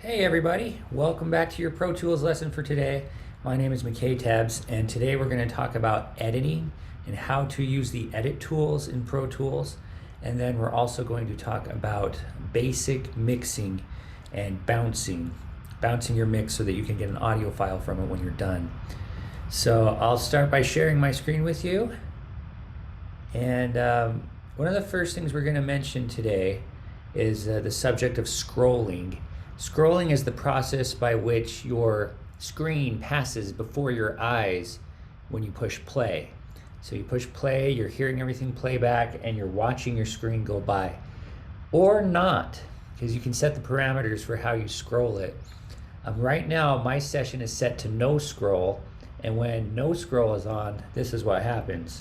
Hey everybody, welcome back to your Pro Tools lesson for today. My name is McKay Tabs, and today we're going to talk about editing and how to use the edit tools in Pro Tools. And then we're also going to talk about basic mixing and bouncing your mix so that you can get an audio file from it when you're done. So I'll start by sharing my screen with you. And one of the first things we're going to mention today is the subject of scrolling. Scrolling is the process by which your screen passes before your eyes when you push play. So you push play, you're hearing everything play back, and you're watching your screen go by. Or not, because you can set the parameters for how you scroll it. Right now, my session is set to no scroll, and when no scroll is on, this is what happens.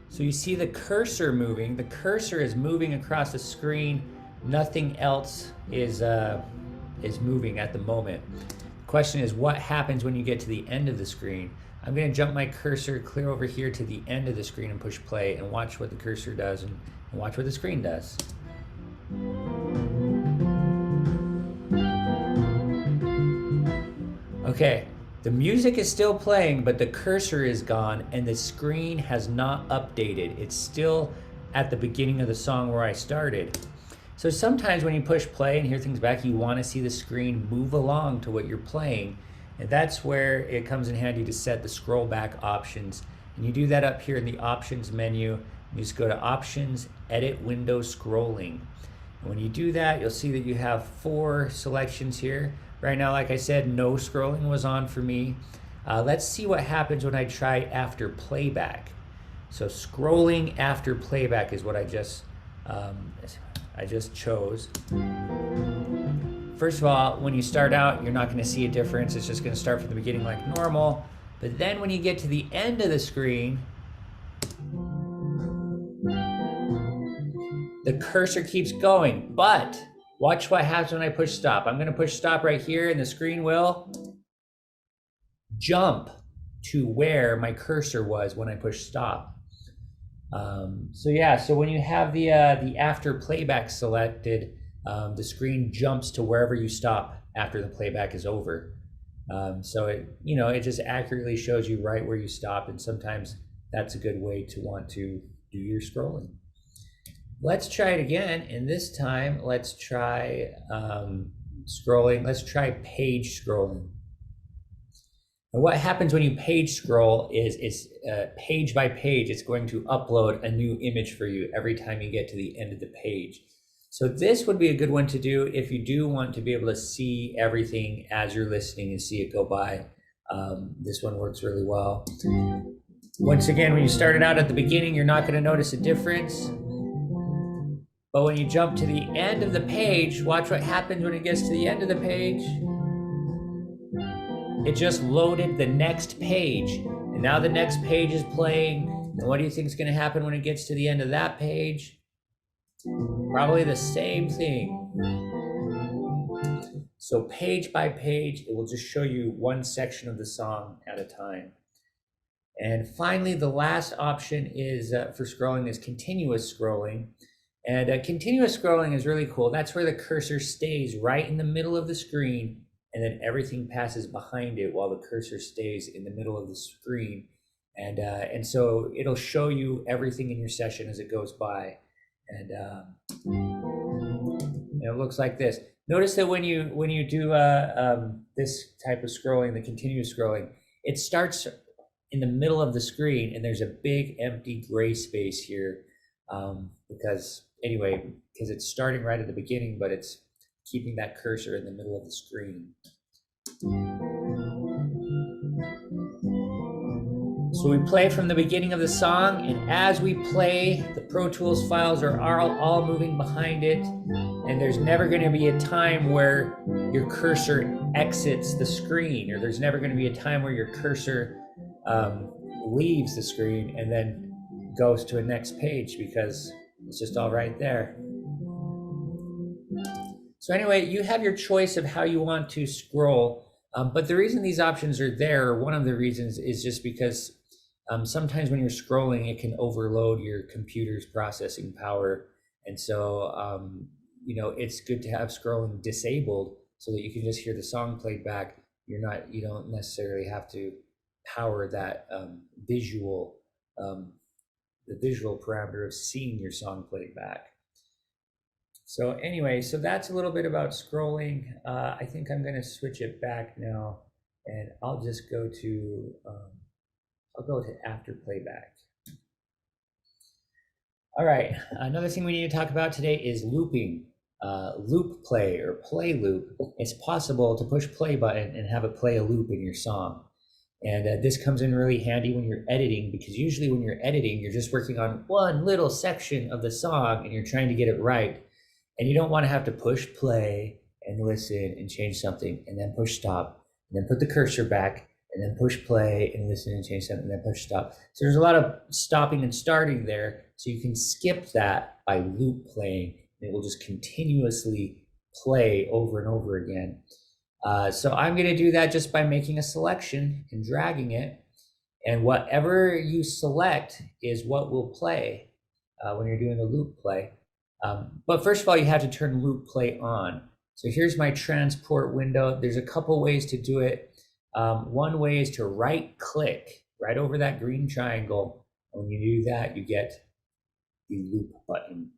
So you see the cursor moving. The cursor is moving across the screen. Nothing else is moving at the moment. The question is, what happens when you get to the end of the screen? I'm going to jump my cursor clear over here to the end of the screen and push play and watch what the cursor does and watch what the screen does. Okay. The music is still playing, but the cursor is gone and the screen has not updated. It's still at the beginning of the song where I started. So sometimes when you push play and hear things back, you want to see the screen move along to what you're playing. And that's where it comes in handy to set the scroll back options. And you do that up here in the options menu. You just go to options, edit window scrolling. And when you do that, you'll see that you have 4 selections here. Right now, like I said, no scrolling was on for me. Let's see what happens when I try after playback. So scrolling after playback is what I just chose. First of all, when you start out, you're not going to see a difference. It's just going to start from the beginning like normal. But then when you get to the end of the screen, the cursor keeps going, but watch what happens when I push stop. I'm going to push stop right here, and the screen will jump to where my cursor was when I pushed stop. So when you have the after playback selected, the screen jumps to wherever you stop after the playback is over. So it just accurately shows you right where you stopped, and sometimes that's a good way to want to do your scrolling. Let's try it again, and this time let's try scrolling. Let's try page scrolling. And what happens when you page scroll is page by page, it's going to upload a new image for you every time you get to the end of the page. So this would be a good one to do if you do want to be able to see everything as you're listening and see it go by. This one works really well. Once again, when you started out at the beginning, you're not going to notice a difference. But when you jump to the end of the page, watch what happens when it gets to the end of the page. It just loaded the next page. And now the next page is playing. And what do you think is going to happen when it gets to the end of that page? Probably the same thing. So page by page, it will just show you one section of the song at a time. And finally, the last option is for scrolling is continuous scrolling. And continuous scrolling is really cool. That's where the cursor stays right in the middle of the screen, and then everything passes behind it while the cursor stays in the middle of the screen. And so it'll show you everything in your session as it goes by. And it looks like this. Notice that when you do this type of scrolling, the continuous scrolling, it starts in the middle of the screen, and there's a big empty gray space here because it's starting right at the beginning, but it's keeping that cursor in the middle of the screen. So we play from the beginning of the song, and as we play, the Pro Tools files are all moving behind it, and there's never going to be a time where your cursor exits the screen, or there's never going to be a time where your cursor leaves the screen and then goes to a next page, because it's just all right there. So anyway, you have your choice of how you want to scroll, but the reason these options are there, or one of the reasons, is just because Sometimes when you're scrolling, it can overload your computer's processing power. And so, it's good to have scrolling disabled so that you can just hear the song played back. You don't necessarily have to power that um, the visual parameter of seeing your song played back. So anyway, so that's a little bit about scrolling. I think I'm going to switch it back now, and I'll just go to after playback. All right, another thing we need to talk about today is looping. Loop play or play loop. It's possible to push play button and have it play a loop in your song. And this comes in really handy when you're editing, because usually when you're editing, you're just working on one little section of the song and you're trying to get it right. And you don't want to have to push play and listen and change something and then push stop and then put the cursor back and then push play and listen and change something and then push stop. So there's a lot of stopping and starting there. So you can skip that by loop playing. It will just continuously play over and over again. So I'm going to do that just by making a selection and dragging it. And whatever you select is what will play when you're doing a loop play. But first of all, you have to turn loop play on. So here's my transport window. There's a couple ways to do it. One way is to right click right over that green triangle. When you do that, you get the loop button.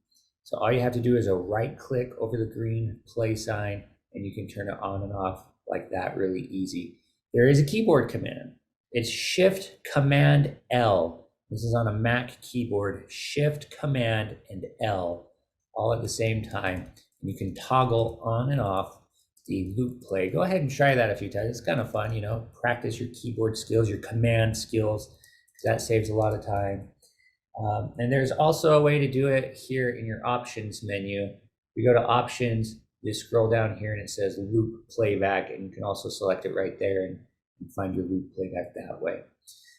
So all you have to do is a right click over the green play sign, and you can turn it on and off like that really easy. There is a keyboard command. It's Shift Command L. This is on a Mac keyboard, Shift Command and L, all at the same time. And you can toggle on and off the loop play. Go ahead and try that a few times. It's kind of fun, practice your keyboard skills, your command skills, because that saves a lot of time. And there's also a way to do it here in your options menu. You go to options, you scroll down here and it says loop playback, and you can also select it right there and find your loop playback that way.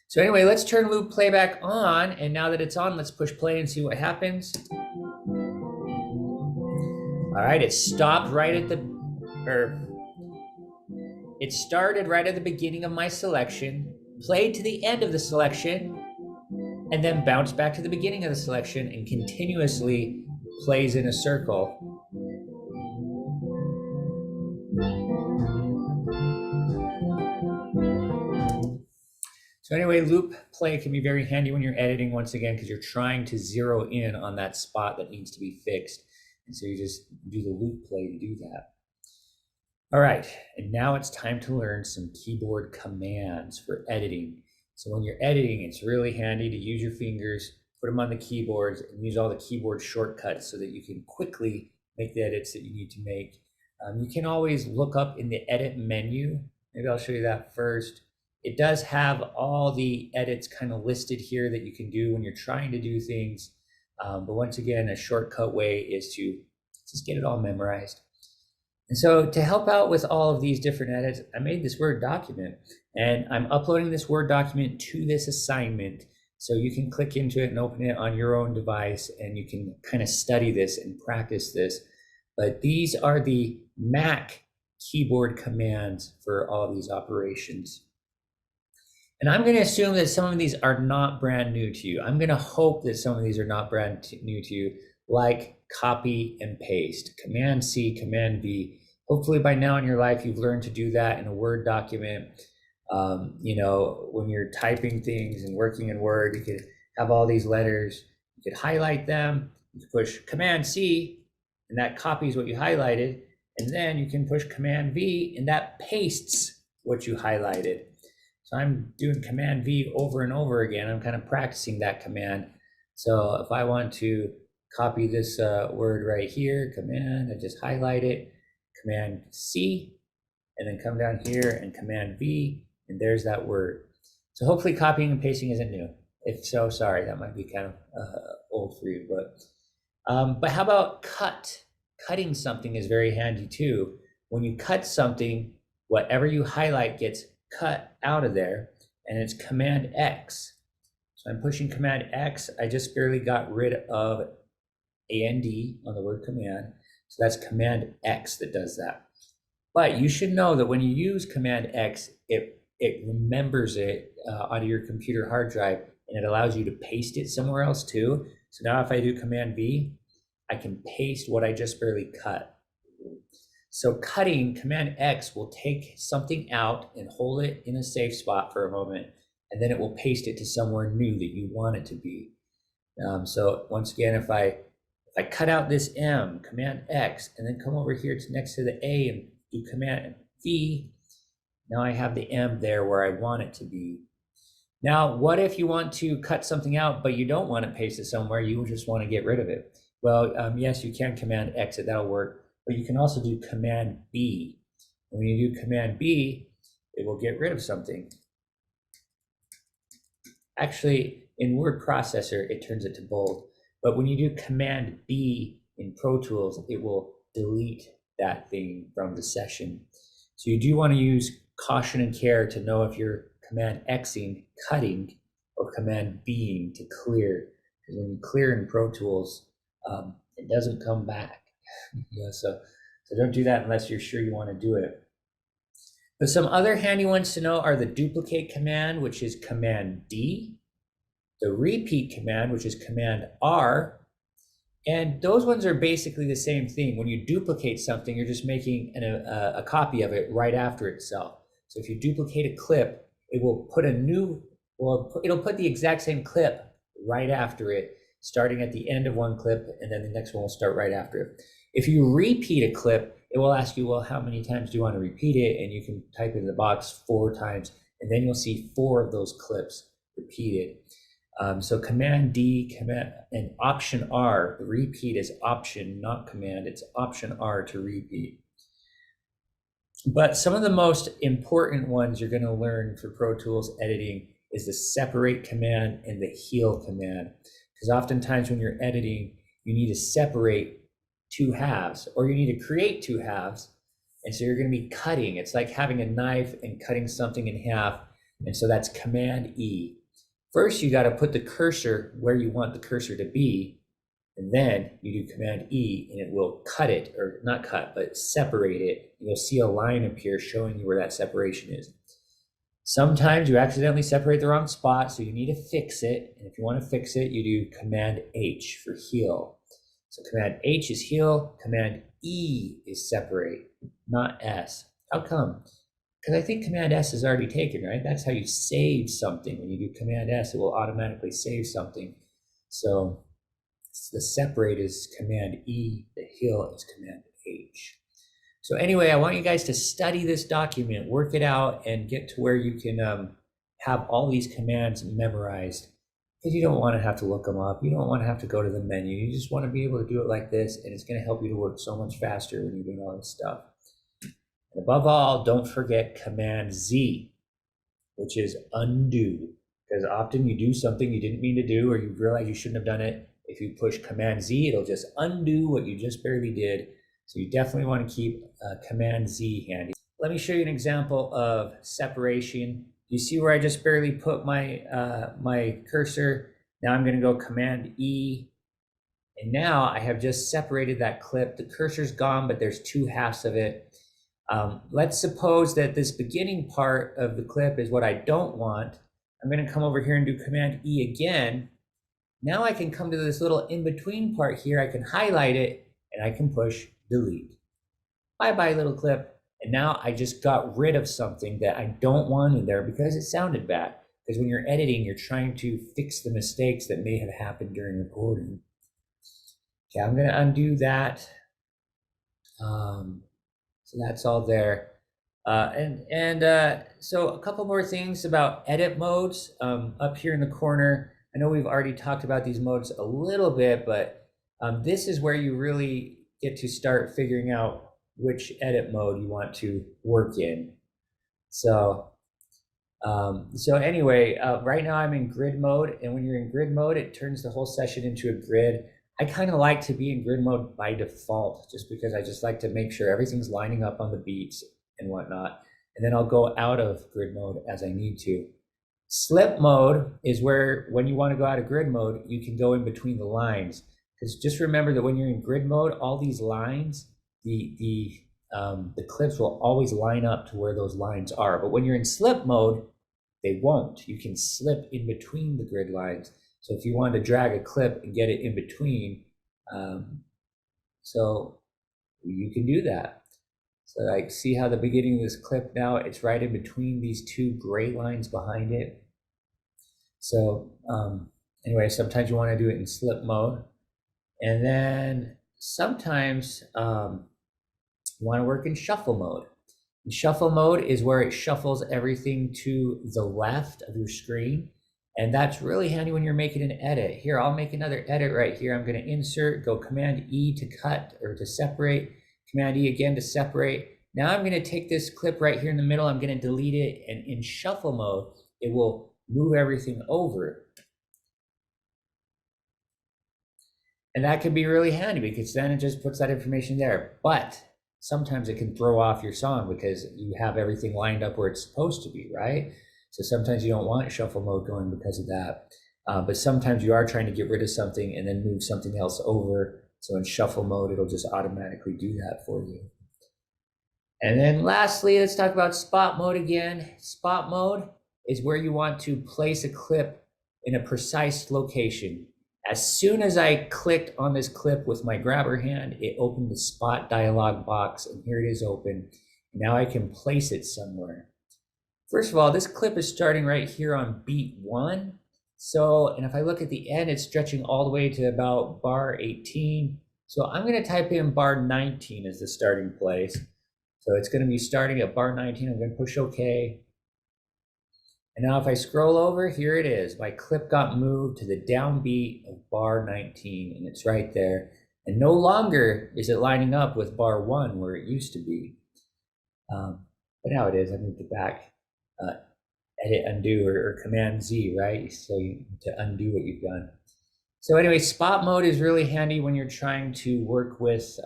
So anyway, let's turn loop playback on, and now that it's on, let's push play and see what happens. All right, it stopped right at it started right at the beginning of my selection, played to the end of the selection, and then bounced back to the beginning of the selection and continuously plays in a circle. So anyway, loop play can be very handy when you're editing, once again, because you're trying to zero in on that spot that needs to be fixed. And so you just do the loop play to do that. All right, and now it's time to learn some keyboard commands for editing. So when you're editing, it's really handy to use your fingers, put them on the keyboards, and use all the keyboard shortcuts so that you can quickly make the edits that you need to make. You can always look up in the edit menu. Maybe I'll show you that first. It does have all the edits kind of listed here that you can do when you're trying to do things. But once again, a shortcut way is to just get it all memorized. And so to help out with all of these different edits, I made this Word document, and I'm uploading this Word document to this assignment. So you can click into it and open it on your own device, and you can kind of study this and practice this. But these are the Mac keyboard commands for all of these operations. And I'm going to assume that some of these are not brand new to you. I'm going to hope that some of these are not brand new to you, like copy and paste, Command C, Command V. Hopefully by now in your life, you've learned to do that in a Word document. When you're typing things and working in Word, you could have all these letters, you could highlight them, you could push Command C, and that copies what you highlighted. And then you can push Command V, and that pastes what you highlighted. So I'm doing Command V over and over again. I'm kind of practicing that command. So if I want to copy this word right here, Command, I just highlight it, Command C, and then come down here and Command V, and there's that word. So hopefully copying and pasting isn't new. If so, sorry, that might be kind of old for you. But how about cut? Cutting something is very handy too. When you cut something, whatever you highlight gets cut out of there, and it's Command X. So I'm pushing Command X. I just barely got rid of AND on the word command. So that's Command X that does that. But you should know that when you use Command X, it it remembers it onto your computer hard drive, and it allows you to paste it somewhere else too. So now if I do Command V, I can paste what I just barely cut. So cutting, Command X will take something out and hold it in a safe spot for a moment, and then it will paste it to somewhere new that you want it to be. So once again, if I cut out this M, Command X, and then come over here to next to the A and do Command V, now I have the M there where I want it to be. Now, what if you want to cut something out, but you don't want to paste it somewhere, you just want to get rid of it? Well, yes, you can Command X, that'll work, but you can also do Command B. And when you do Command B, it will get rid of something. Actually, in word processor, it turns it to bold. But when you do Command B in Pro Tools, it will delete that thing from the session. So you do want to use caution and care to know if you're Command Xing, cutting, or Command Bing to clear. Because when you clear in Pro Tools, it doesn't come back. So don't do that unless you're sure you want to do it. But some other handy ones to know are the duplicate command, which is Command D, the repeat command, which is Command R, and those ones are basically the same thing. When you duplicate something, you're just making a copy of it right after itself. So if you duplicate a clip, it will put it'll put the exact same clip right after it, starting at the end of one clip, and then the next one will start right after it. If you repeat a clip, it will ask you, well, how many times do you want to repeat it? And you can type in the box 4 times, and then you'll see 4 of those clips repeated. So Command D, Command, and Option R, the repeat is Option, not Command. It's Option R to repeat. But some of the most important ones you're going to learn for Pro Tools editing is the separate command and the heal command. Because oftentimes when you're editing, you need to separate 2 halves, or you need to create 2 halves. And so you're going to be cutting. It's like having a knife and cutting something in half. And so that's Command E. First, you got to put the cursor where you want the cursor to be. And then you do Command E, and it will cut it, or not cut, but separate it. You'll see a line appear showing you where that separation is. Sometimes you accidentally separate the wrong spot, so you need to fix it. And if you want to fix it, you do Command H for heal. So Command H is heal, Command E is separate, not S. How come? Because I think Command S is already taken, right? That's how you save something. When you do Command S, it will automatically save something. So the separate is Command E, the heal is Command H. So anyway, I want you guys to study this document, work it out, and get to where you can have all these commands memorized. Because you don't want to have to look them up. You don't want to have to go to the menu. You just want to be able to do it like this, and it's going to help you to work so much faster when you're doing all this stuff. And above all, don't forget Command Z, which is undo. Because often you do something you didn't mean to do, or you realize you shouldn't have done it. If you push Command Z, it'll just undo what you just barely did. So you definitely want to keep Command Z handy. Let me show you an example of separation. You see where I just barely put my my cursor? Now I'm going to go Command E, and now I have just separated that clip. The cursor's gone, but there's 2 halves of it. Let's suppose that this beginning part of the clip is what I don't want. I'm going to come over here and do Command E again. Now I can come to this little in-between part here. I can highlight it, and I can push delete. Bye-bye, little clip. And now I just got rid of something that I don't want in there because it sounded bad. Because when you're editing, you're trying to fix the mistakes that may have happened during recording. Okay, I'm going to undo that. So that's all there. So a couple more things about edit modes up here in the corner. I know we've already talked about these modes a little bit, but this is where you really get to start figuring out which edit mode you want to work in. So anyway, right now I'm in grid mode, and when you're in grid mode, it turns the whole session into a grid. I kind of like to be in grid mode by default, just because I just like to make sure everything's lining up on the beats and whatnot. And then I'll go out of grid mode as I need to. Slip mode is where, when you want to go out of grid mode, you can go in between the lines. Because just remember that when you're in grid mode, all these lines, the the clips will always line up to where those lines are. But when you're in slip mode, they won't. You can slip in between the grid lines. So if you want to drag a clip and get it in between, so you can do that. So like, see how the beginning of this clip now, it's right in between these two gray lines behind it. So anyway, sometimes you want to do it in slip mode. And then sometimes you want to work in shuffle mode. And shuffle mode is where it shuffles everything to the left of your screen. And that's really handy when you're making an edit. Here, I'll make another edit right here. I'm going to insert, go Command E to cut or to separate, Command E again to separate. Now I'm going to take this clip right here in the middle. I'm going to delete it. And in shuffle mode, it will move everything over. And that can be really handy because then it just puts that information there. But sometimes it can throw off your song because you have everything lined up where it's supposed to be, right? So sometimes you don't want shuffle mode going because of that. But sometimes you are trying to get rid of something and then move something else over. So in shuffle mode, it'll just automatically do that for you. And then lastly, let's talk about spot mode again. Spot mode is where you want to place a clip in a precise location. As soon as I clicked on this clip with my grabber hand, it opened the spot dialog box, and here it is open. Now I can place it somewhere. First of all, this clip is starting right here on beat 1. So, and if I look at the end, it's stretching all the way to about bar 18. So I'm going to type in bar 19 as the starting place. So it's going to be starting at bar 19. I'm going to push OK. And now if I scroll over, here it is. My clip got moved to the downbeat of bar 19, and it's right there. And no longer is it lining up with bar 1 where it used to be. But now it is. I moved it back. Edit, undo, or Command Z, right? So to undo what you've done. So anyway, spot mode is really handy when you're trying to work with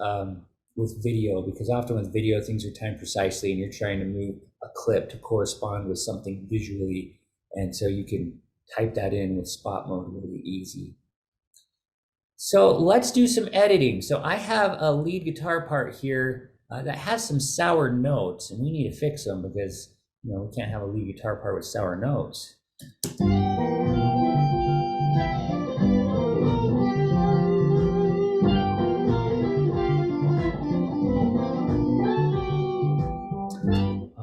video, because often with video, things are timed precisely, and you're trying to move a clip to correspond with something visually. And so you can type that in with spot mode really easy. So let's do some editing. So I have a lead guitar part here that has some sour notes, and we need to fix them because, you know, we can't have a lead guitar part with sour notes.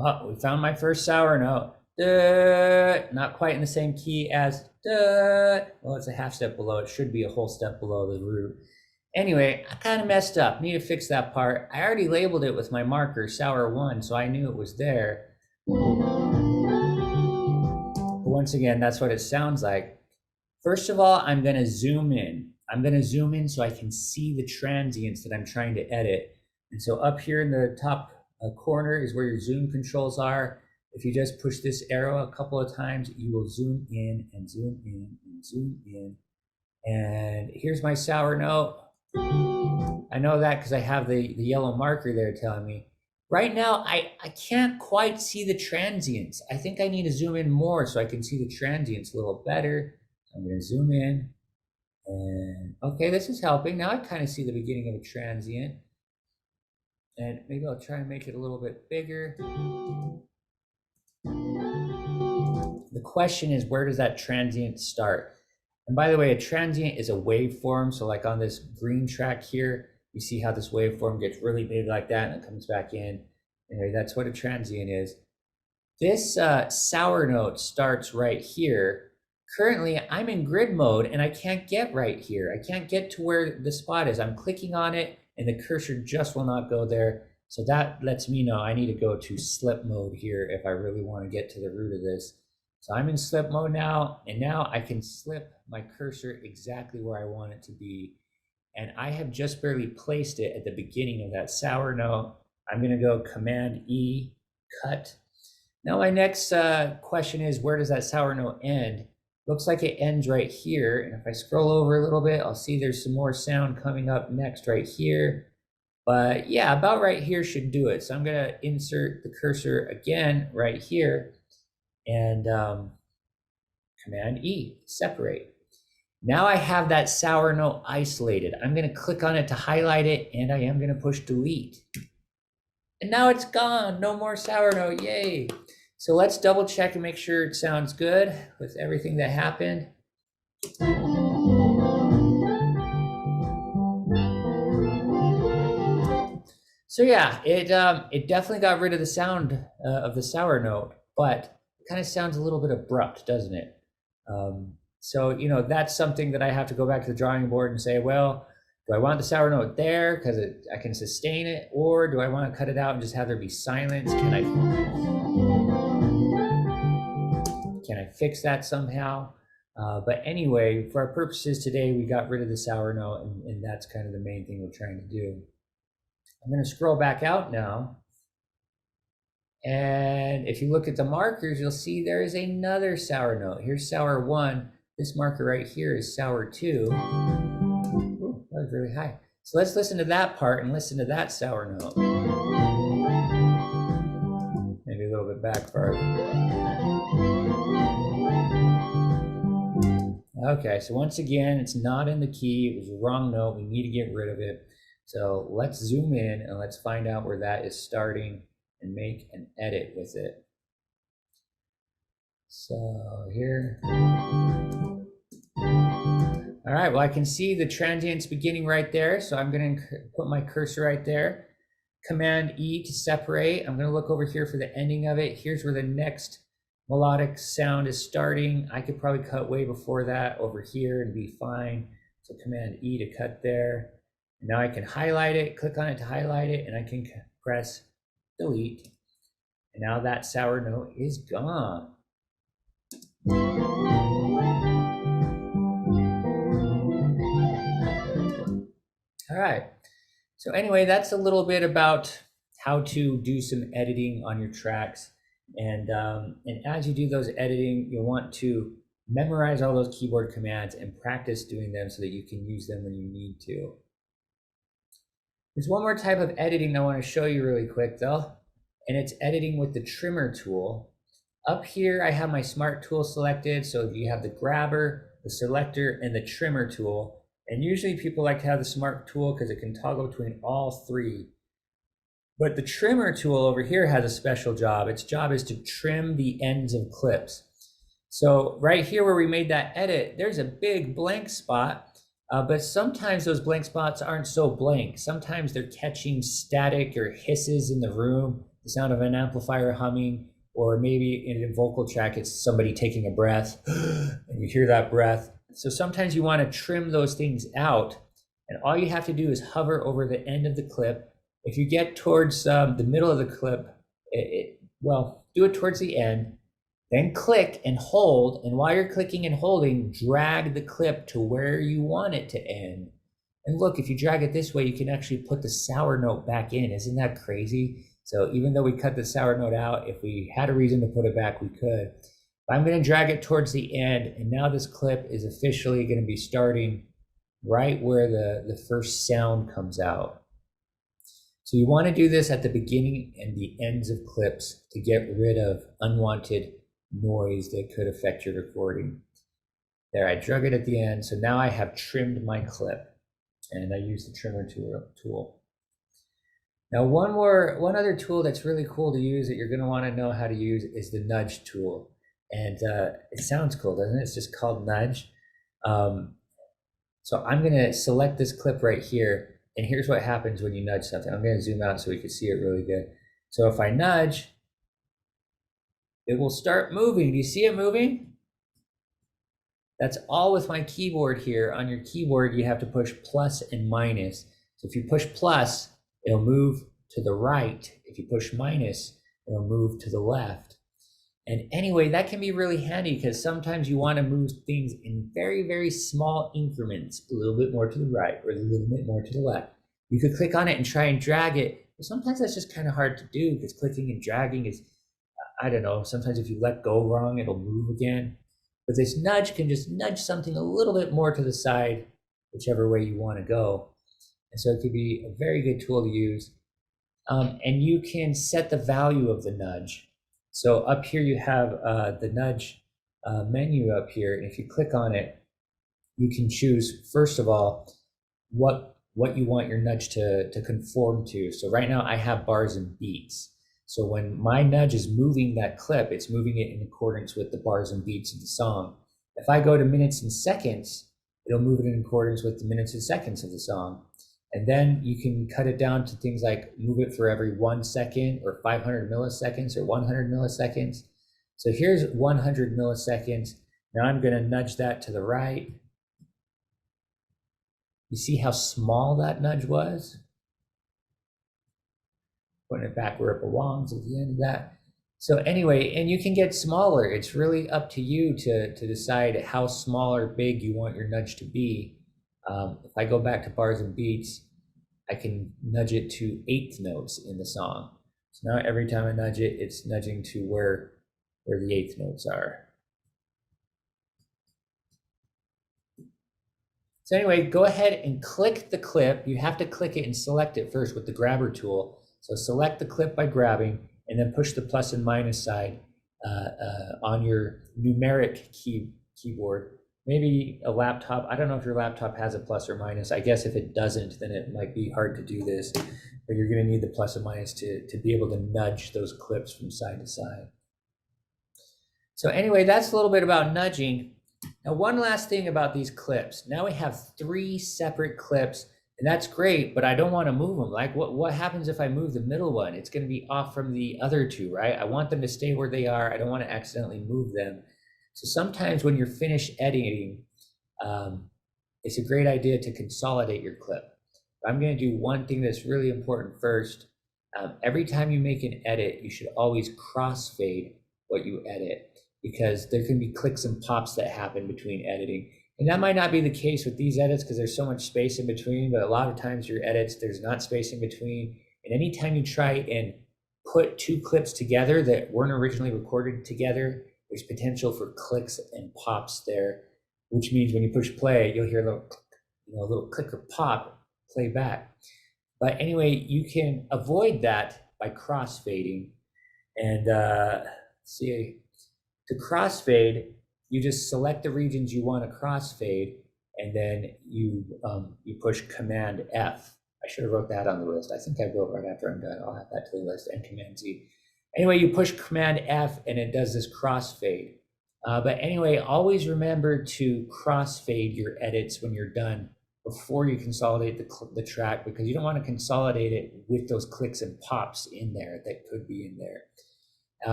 Oh, we found my first sour note. Duh, not quite in the same key as duh. Well, it's a half step below. It should be a whole step below the root. Anyway, I kind of messed up. Need to fix that part. I already labeled it with my marker, sour 1, so I knew it was there. But once again, that's what it sounds like. First of all, I'm going to zoom in. I'm going to zoom in so I can see the transients that I'm trying to edit. And so up here in the top corner is where your zoom controls are. If you just push this arrow a couple of times, you will zoom in and zoom in and zoom in. And here's my sour note. I know that because I have the yellow marker there telling me. Right now, I can't quite see the transients. I think I need to zoom in more so I can see the transients a little better. I'm going to zoom in. And okay, this is helping. Now I kind of see the beginning of a transient. And maybe I'll try and make it a little bit bigger. The question is, where does that transient start? And by the way, a transient is a waveform. So like on this green track here, you see how this waveform gets really big like that and it comes back in. Anyway, that's what a transient is. This sour note starts right here. Currently, I'm in grid mode and I can't get right here. I can't get to where the spot is. I'm clicking on it and the cursor just will not go there. So that lets me know I need to go to slip mode here if I really want to get to the root of this. So I'm in slip mode now, and now I can slip my cursor exactly where I want it to be. And I have just barely placed it at the beginning of that sour note. I'm going to go Command E, cut. Now my next question is, where does that sour note end? Looks like it ends right here. And if I scroll over a little bit, I'll see there's some more sound coming up next right here. But yeah, about right here should do it. So I'm going to insert the cursor again right here and Command E, separate. Now I have that sour note isolated. I'm going to click on it to highlight it, and I am going to push delete. And now it's gone. No more sour note. Yay. So let's double check and make sure it sounds good with everything that happened. So yeah, it definitely got rid of the sound of the sour note, but it kind of sounds a little bit abrupt, doesn't it? So that's something that I have to go back to the drawing board and say, well, do I want the sour note there because I can sustain it, or do I want to cut it out and just have there be silence? Can I fix that somehow? But anyway, for our purposes today, we got rid of the sour note, and that's kind of the main thing we're trying to do. I'm going to scroll back out now. And if you look at the markers, you'll see there is another sour note. Here's sour 1. This marker right here is sour 2. Ooh, that was really high. So let's listen to that part and listen to that sour note. Maybe a little bit back farther. Okay, so once again, it's not in the key. It was the wrong note. We need to get rid of it. So let's zoom in and let's find out where that is starting and make an edit with it. So here. All right, well, I can see the transients beginning right there. So I'm going to put my cursor right there. Command E to separate. I'm going to look over here for the ending of it. Here's where the next melodic sound is starting. I could probably cut way before that over here and be fine. So Command E to cut there. And now I can highlight it, click on it to highlight it, and I can press delete. And now that sour note is gone. All right. So anyway, that's a little bit about how to do some editing on your tracks. And as you do those editing, you'll want to memorize all those keyboard commands and practice doing them so that you can use them when you need to. There's one more type of editing I want to show you really quick though, and it's editing with the trimmer tool. Up here, I have my smart tool selected. So you have the grabber, the selector, and the trimmer tool. And usually people like to have the smart tool because it can toggle between all three. But the trimmer tool over here has a special job. Its job is to trim the ends of clips. So right here where we made that edit, there's a big blank spot. But sometimes those blank spots aren't so blank. Sometimes they're catching static or hisses in the room, the sound of an amplifier humming, or maybe in a vocal track, it's somebody taking a breath and you hear that breath. So sometimes you want to trim those things out, and all you have to do is hover over the end of the clip. If you get towards the middle of the clip, do it towards the end. Then click and hold, and while you're clicking and holding, drag the clip to where you want it to end. And look, if you drag it this way, you can actually put the sour note back in. Isn't that crazy? So even though we cut the sour note out, if we had a reason to put it back, we could. But I'm going to drag it towards the end, and now this clip is officially going to be starting right where the first sound comes out. So you want to do this at the beginning and the ends of clips to get rid of unwanted noise that could affect your recording. There, I drug it at the end. So now I have trimmed my clip, and I use the trimmer tool. Now one other tool that's really cool to use that you're going to want to know how to use is the nudge tool. And it sounds cool, doesn't it? It's just called nudge. So I'm going to select this clip right here, and here's what happens when you nudge something. I'm going to zoom out so we can see it really good. So if I nudge, it will start moving. Do you see it moving? That's all with my keyboard here. On your keyboard, you have to push plus and minus. So if you push plus, it'll move to the right. If you push minus, it'll move to the left. And anyway, that can be really handy because sometimes you want to move things in very, very small increments, a little bit more to the right or a little bit more to the left. You could click on it and try and drag it, but sometimes that's just kind of hard to do because clicking and dragging is, I don't know, sometimes if you let go wrong, it'll move again. But this nudge can just nudge something a little bit more to the side, whichever way you want to go. And so it could be a very good tool to use. And you can set the value of the nudge. So up here you have the nudge menu up here. And if you click on it, you can choose, first of all, what what you want your nudge to conform to. So right now I have bars and beats. So when my nudge is moving that clip, it's moving it in accordance with the bars and beats of the song. If I go to minutes and seconds, it'll move it in accordance with the minutes and seconds of the song. And then you can cut it down to things like move it for every 1 second or 500 milliseconds or 100 milliseconds. So here's 100 milliseconds. Now I'm going to nudge that to the right. You see how small that nudge was? Putting it back where it belongs at the end of that. So anyway, and you can get smaller. It's really up to you to decide how small or big you want your nudge to be. If I go back to bars and beats, I can nudge it to 8th notes in the song. So now every time I nudge it, it's nudging to where the 8th notes are. So anyway, go ahead and click the clip. You have to click it and select it first with the grabber tool. So select the clip by grabbing and then push the plus and minus side on your numeric keyboard. Maybe a laptop. I don't know if your laptop has a plus or minus. I guess if it doesn't, then it might be hard to do this. But you're going to need the plus and minus to be able to nudge those clips from side to side. So anyway, that's a little bit about nudging. Now, one last thing about these clips. Now we have 3 separate clips, and that's great, but I don't want to move them. Like, what happens if I move the middle one? It's going to be off from the other 2, right? I want them to stay where they are. I don't want to accidentally move them. So sometimes when you're finished editing, it's a great idea to consolidate your clip. I'm going to do one thing that's really important first. Every time you make an edit, you should always crossfade what you edit, because there can be clicks and pops that happen between editing. And that might not be the case with these edits because there's so much space in between, but a lot of times your edits, there's not space in between. And anytime you try and put 2 clips together that weren't originally recorded together, there's potential for clicks and pops there, which means when you push play, you'll hear a little click, a little click or pop, play back. But anyway, you can avoid that by crossfading. And see, to crossfade, you just select the regions you want to crossfade, and then you push Command F. I should have wrote that on the list. I think I will right after I'm done. I'll add that to the list, and Command Z. Anyway, you push Command F, and it does this crossfade. But anyway, always remember to crossfade your edits when you're done before you consolidate the track, because you don't want to consolidate it with those clicks and pops in there that could be in there.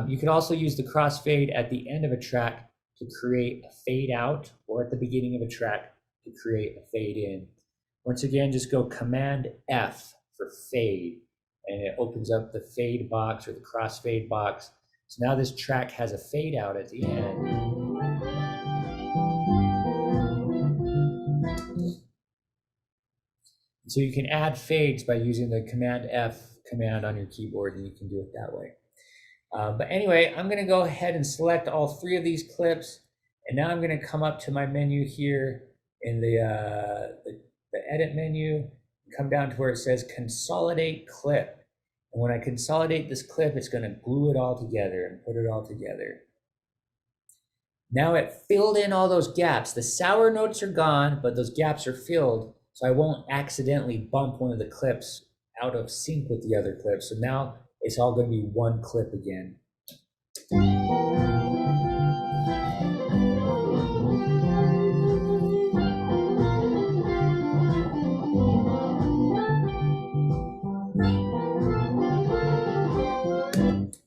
You can also use the crossfade at the end of a track to create a fade out, or at the beginning of a track to create a fade in. Once again, just go Command F for fade, and it opens up the fade box or the crossfade box. So now this track has a fade out at the end. So you can add fades by using the Command F command on your keyboard, and you can do it that way. But anyway, I'm going to go ahead and select all 3 of these clips, and now I'm going to come up to my menu here in the edit menu, come down to where it says consolidate clip. And when I consolidate this clip, it's going to glue it all together and put it all together. Now it filled in all those gaps. The sour notes are gone, but those gaps are filled, so I won't accidentally bump one of the clips out of sync with the other clips. So now it's all going to be one clip again.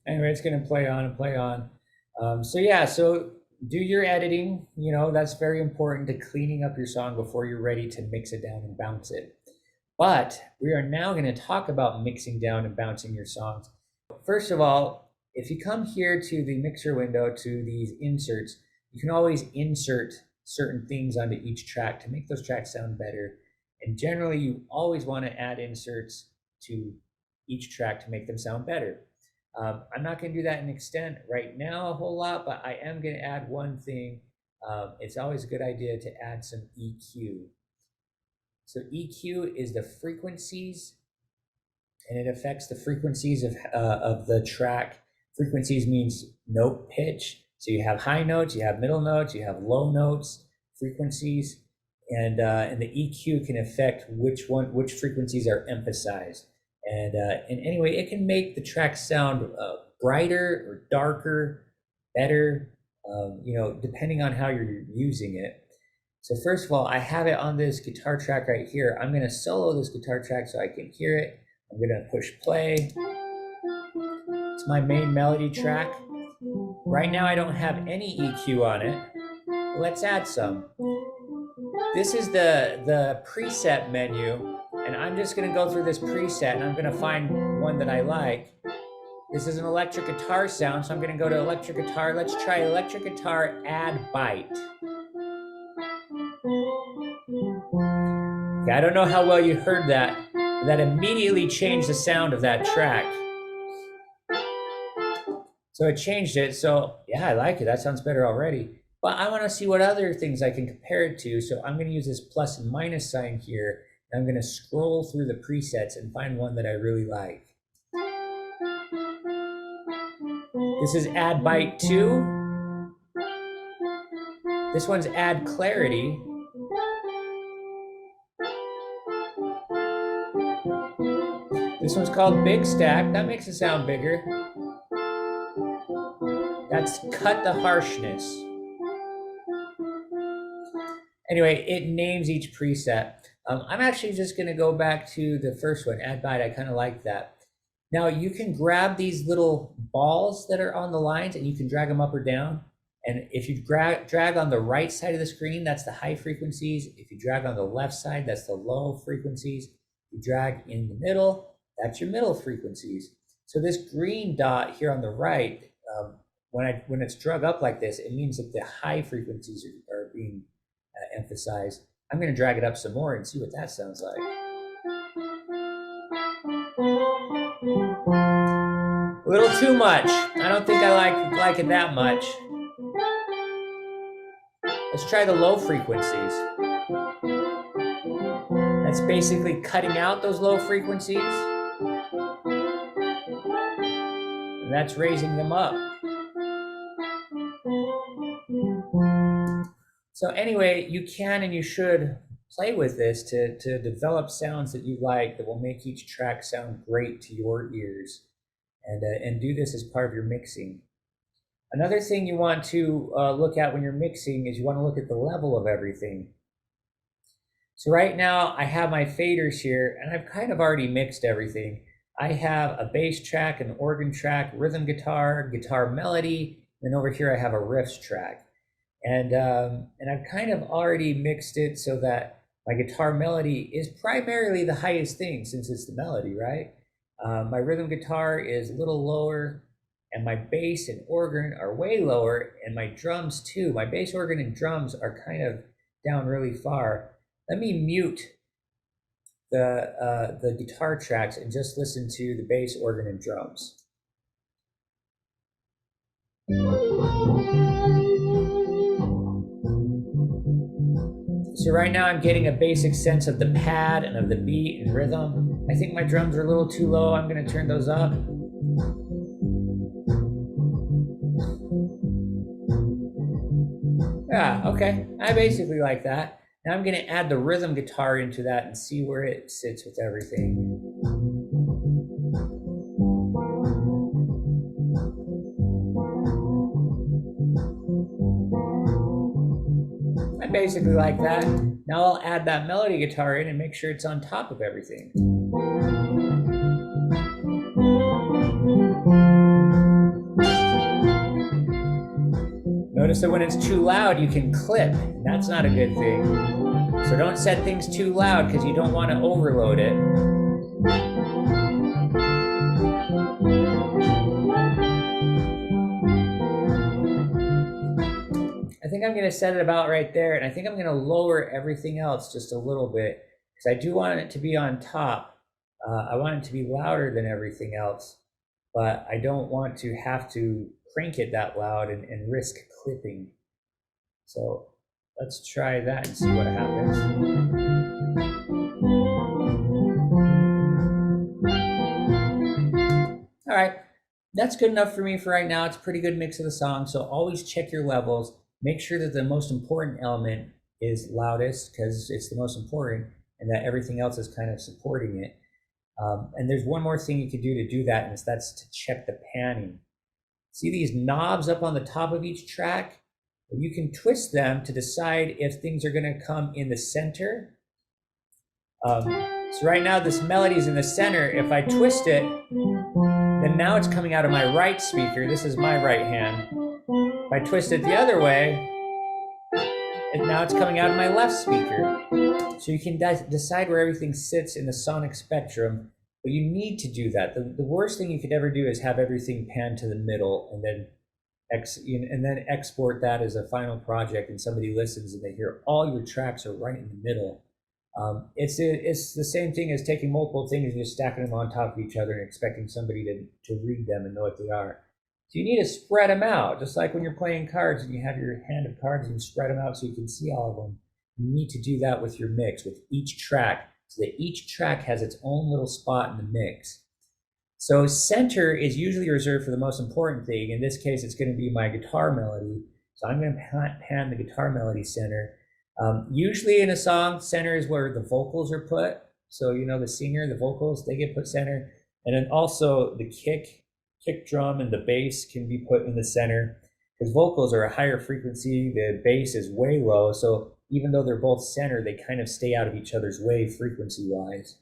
Anyway, it's going to play on and play on. So yeah, so do your editing. That's very important to cleaning up your song before you're ready to mix it down and bounce it. But we are now going to talk about mixing down and bouncing your songs. First of all, if you come here to the mixer window, to these inserts, you can always insert certain things onto each track to make those tracks sound better. And generally, you always want to add inserts to each track to make them sound better. I'm not going to do that in extent right now a whole lot, but I am going to add one thing. It's always a good idea to add some EQ. So EQ is the frequencies, and it affects the frequencies of the track. Frequencies means note pitch. So you have high notes, you have middle notes, you have low notes, frequencies. and the EQ can affect which frequencies are emphasized. And anyway, it can make the track sound brighter or darker, better, depending on how you're using it. So first of all, I have it on this guitar track right here. I'm going to solo this guitar track so I can hear it. I'm going to push play. It's my main melody track. Right now I don't have any EQ on it. Let's add some. This is the preset menu, and I'm just going to go through this preset and I'm going to find one that I like. This is an electric guitar sound, so I'm going to go to electric guitar. Let's try electric guitar add bite. Okay, I don't know how well you heard that. That immediately changed the sound of that track. So it changed it. So yeah, I like it. That sounds better already. But I want to see what other things I can compare it to. So I'm going to use this plus and minus sign here. And I'm going to scroll through the presets and find one that I really like. This is add bite 2. This one's add clarity. This one's called big stack. That makes it sound bigger. That's cut the harshness. Anyway, it names each preset. I'm actually just going to go back to the first one, add bite. I kind of like that. Now you can grab these little balls that are on the lines and you can drag them up or down. And if you drag on the right side of the screen, that's the high frequencies. If you drag on the left side, that's the low frequencies. If you drag in the middle, that's your middle frequencies. So this green dot here on the right, when it's drug up like this, it means that the high frequencies are being emphasized. I'm going to drag it up some more and see what that sounds like. A little too much. I don't think I like it that much. Let's try the low frequencies. That's basically cutting out those low frequencies. And that's raising them up. So anyway, you can and you should play with this to develop sounds that you like that will make each track sound great to your ears, and do this as part of your mixing. Another thing you want to look at when you're mixing is you want to look at the level of everything. So right now I have my faders here and I've kind of already mixed everything. I have a bass track, an organ track, rhythm guitar, guitar melody, and over here I have a riffs track. And I've kind of already mixed it so that my guitar melody is primarily the highest thing since it's the melody, right? My rhythm guitar is a little lower, and my bass and organ are way lower, and my drums too. My bass, organ, and drums are kind of down really far. Let me mute the guitar tracks and just listen to the bass, organ, and drums. So right now I'm getting a basic sense of the pad and of the beat and rhythm. I think my drums are a little too low. I'm going to turn those up. Yeah, okay. I basically like that. Now I'm going to add the rhythm guitar into that and see where it sits with everything. I basically like that. Now I'll add that melody guitar in and make sure it's on top of everything. Notice that when it's too loud, you can clip. That's not a good thing. So don't set things too loud because you don't want to overload it. I think I'm going to set it about right there, and I think I'm going to lower everything else just a little bit because I do want it to be on top. I want it to be louder than everything else, but I don't want to have to crank it that loud and risk clipping. So let's try that and see what happens. All right, that's good enough for me for right now. It's a pretty good mix of the song, so always check your levels. Make sure that the most important element is loudest because it's the most important, and that everything else is kind of supporting it. And there's one more thing you could do to do that, and that's to check the panning. See these knobs up on the top of each track? You can twist them to decide if things are going to come in the center. So right now this melody is in the center. If I twist it, then now it's coming out of my right speaker. This is my right hand. If I twist it the other way, and now it's coming out of my left speaker. So you can decide where everything sits in the sonic spectrum, but you need to do that. The worst thing you could ever do is have everything pan to the middle and then export that as a final project, and somebody listens and they hear all your tracks are right in the middle. It's the same thing as taking multiple things and just stacking them on top of each other and expecting somebody to read them and know what they are. So you need to spread them out, just like when you're playing cards and you have your hand of cards and you spread them out so you can see all of them. You need to do that with your mix, with each track, so that each track has its own little spot in the mix. So center is usually reserved for the most important thing. In this case, it's going to be my guitar melody. So I'm going to pan the guitar melody center. Usually in a song, center is where the vocals are put. So, you know, the singer, the vocals, they get put center. And then also the kick drum and the bass can be put in the center, because vocals are a higher frequency. The bass is way low. So even though they're both center, they kind of stay out of each other's way frequency-wise.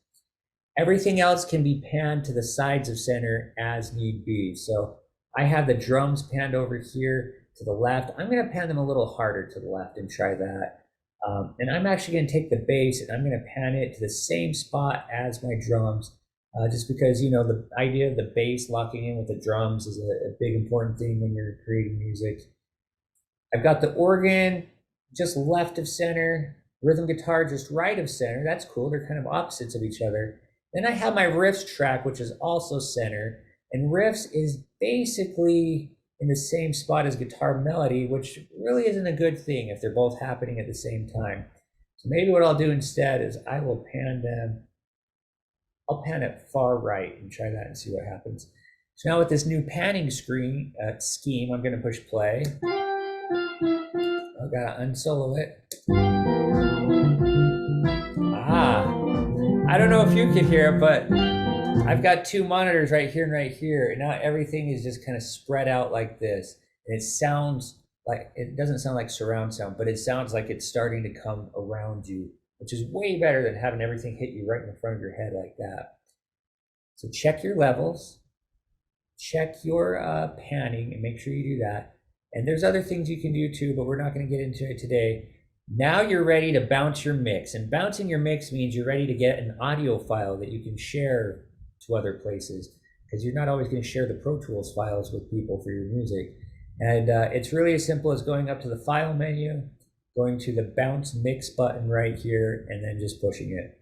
Everything else can be panned to the sides of center as need be. So I have the drums panned over here to the left. I'm going to pan them a little harder to the left and try that. And I'm actually going to take the bass and I'm going to pan it to the same spot as my drums, just because, you know, the idea of the bass locking in with the drums is a big important thing when you're creating music. I've got the organ just left of center, rhythm guitar just right of center. That's cool. They're kind of opposites of each other. Then I have my riffs track, which is also center. And riffs is basically in the same spot as guitar melody, which really isn't a good thing if they're both happening at the same time. So maybe what I'll do instead is I will pan them. I'll pan it far right and try that and see what happens. So now with this new panning scheme, I'm going to push play. I've got to unsolo it. I don't know if you could hear it, but I've got two monitors right here and right here, and now everything is just kind of spread out like this. And it sounds like, it doesn't sound like surround sound, but it sounds like it's starting to come around you, which is way better than having everything hit you right in the front of your head like that. So check your levels, check your panning, and make sure you do that. And there's other things you can do too, but we're not going to get into it today. Now you're ready to bounce your mix, and bouncing your mix means you're ready to get an audio file that you can share to other places, because you're not always going to share the Pro Tools files with people for your music. And it's really as simple as going up to the file menu, going to the bounce mix button right here, and then just pushing it.